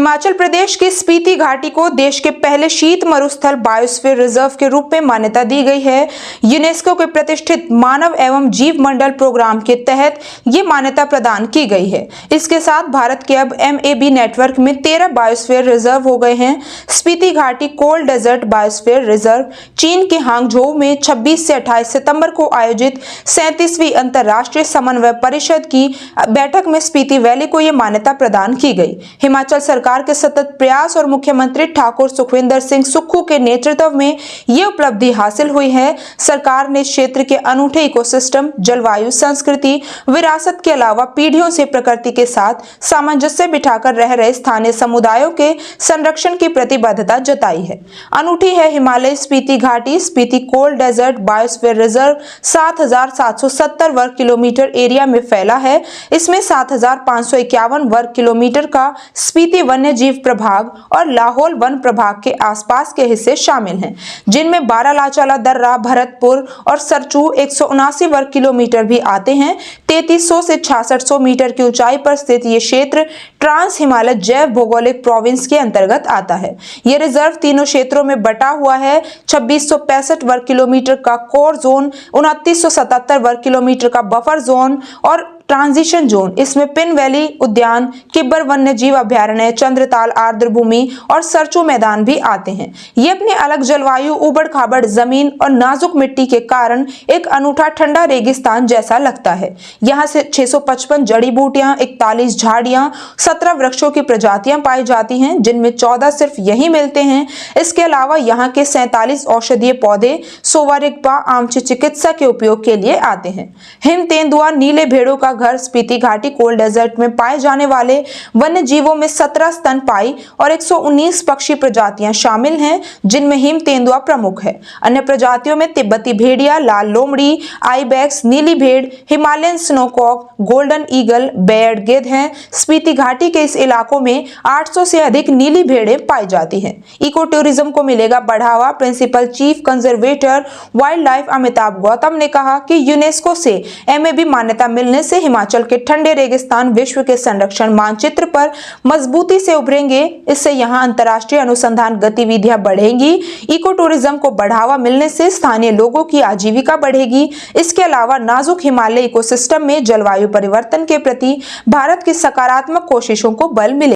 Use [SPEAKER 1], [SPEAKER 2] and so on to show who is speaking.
[SPEAKER 1] हिमाचल प्रदेश की स्पीति घाटी को देश के पहले शीत मरुस्थल बायोस्फीयर रिजर्व के रूप में मान्यता दी गई है। यूनेस्को के प्रतिष्ठित मानव एवं जीव मंडल प्रोग्राम के तहत ये मान्यता प्रदान की गई है। इसके साथ भारत के अब MAB नेटवर्क में 13 बायोस्फीयर रिजर्व हो गए हैं। स्पीति घाटी कोल्ड डेजर्ट बायोस्फीयर रिजर्व चीन के हांगझोउ में 26 से 28 सितंबर को आयोजित 37वीं अंतर्राष्ट्रीय समन्वय परिषद की बैठक में स्पीति वैली को यह मान्यता प्रदान की गई। हिमाचल सरकार के सतत प्रयास और मुख्यमंत्री ठाकुर सुखविंदर सिंह सुक्खू के नेतृत्व में ये उपलब्धि हासिल हुई है। सरकार ने क्षेत्र के अनूठे इकोसिस्टम, जलवायु, संस्कृति, विरासत के अलावा पीढ़ियों से प्रकृति के साथ सामंजस्य बिठाकर रह रहे स्थानीय समुदायों के संरक्षण की प्रतिबद्धता जताई है। अनूठी है हिमालय स्पीति घाटी। Spiti cold desert biosphere reserve 7,770 वर्ग किलोमीटर एरिया में फैला है। इसमें 7,551 वर्ग किलोमीटर का स्पीति वन्य जीव प्रभाग और लाहौल वन प्रभाग के आसपास के हिस्से शामिल हैं, जिनमें बारालाचाला दर्रा, भरतपुर और सरचू 179 वर्ग किलोमीटर भी आते हैं। 3300 से 6600 मीटर की ऊंचाई पर स्थित ये क्षेत्र ट्रांस हिमालय जैव भौगोलिक प्रोविंस के अंतर्गत आता है। यह रिजर्व तीनों क्षेत्रों में बटा हुआ है। 2665 वर्ग किलोमीटर का कोर जोन, 2977 वर्ग किलोमीटर का बफर जोन और ट्रांजिशन जोन। इसमें पिन वैली उद्यान, किब्बर वन्य जीव अभयारण्य, चंद्रताल आर्द्र भूमि और सरचू मैदान भी आते हैं। ये अपनी अलग जलवायु, उबड़ खाबड़ जमीन और नाजुक मिट्टी के कारण एक अनूठा ठंडा रेगिस्तान जैसा लगता है। यहाँ से 655 जड़ी बूटियां, 41 झाड़ियां, 17 वृक्षों की प्रजातियां पाई जाती हैं, जिनमें 14 सिर्फ यही मिलते हैं। इसके अलावा यहाँ के 47 औषधीय पौधे सोवारिगपा आमची चिकित्सा के उपयोग के लिए आते हैं। हिम तेंदुआ, नीले भेड़ों का घर स्पीति घाटी कोल्ड डेजर्ट में पाए जाने वाले वन्य जीवों में 17 स्तनपायी और 119 पक्षी प्रजातियां शामिल हैं, जिनमें हिम तेंदुआ प्रमुख है। अन्य प्रजातियों में तिब्बती भेड़िया, लाल लोमड़ी, आइबैक्स, नीली भेड़, Himalayan snowcock, golden eagle, Baird गिद्ध हैं। स्पीति घाटी के इस इलाकों में 800 से अधिक नीली भेड़ें पाई जाती हैं। इको टूरिज्म को मिलेगा बढ़ावा। Principal chief conservator wildlife Amitabh Gautam ने कहा कि यूनेस्को से MAB मान्यता मिलने से हिमाचल के ठंडे रेगिस्तान विश्व के संरक्षण मानचित्र पर मजबूती से उभरेंगे। इससे यहाँ अंतर्राष्ट्रीय अनुसंधान गतिविधियां बढ़ेंगी। इको टूरिज्म को बढ़ावा मिलने से स्थानीय लोगों की आजीविका बढ़ेगी। इसके अलावा नाजुक हिमालय इकोसिस्टम में जलवायु परिवर्तन के प्रति भारत की सकारात्मक कोशिशों को बल मिलेगा।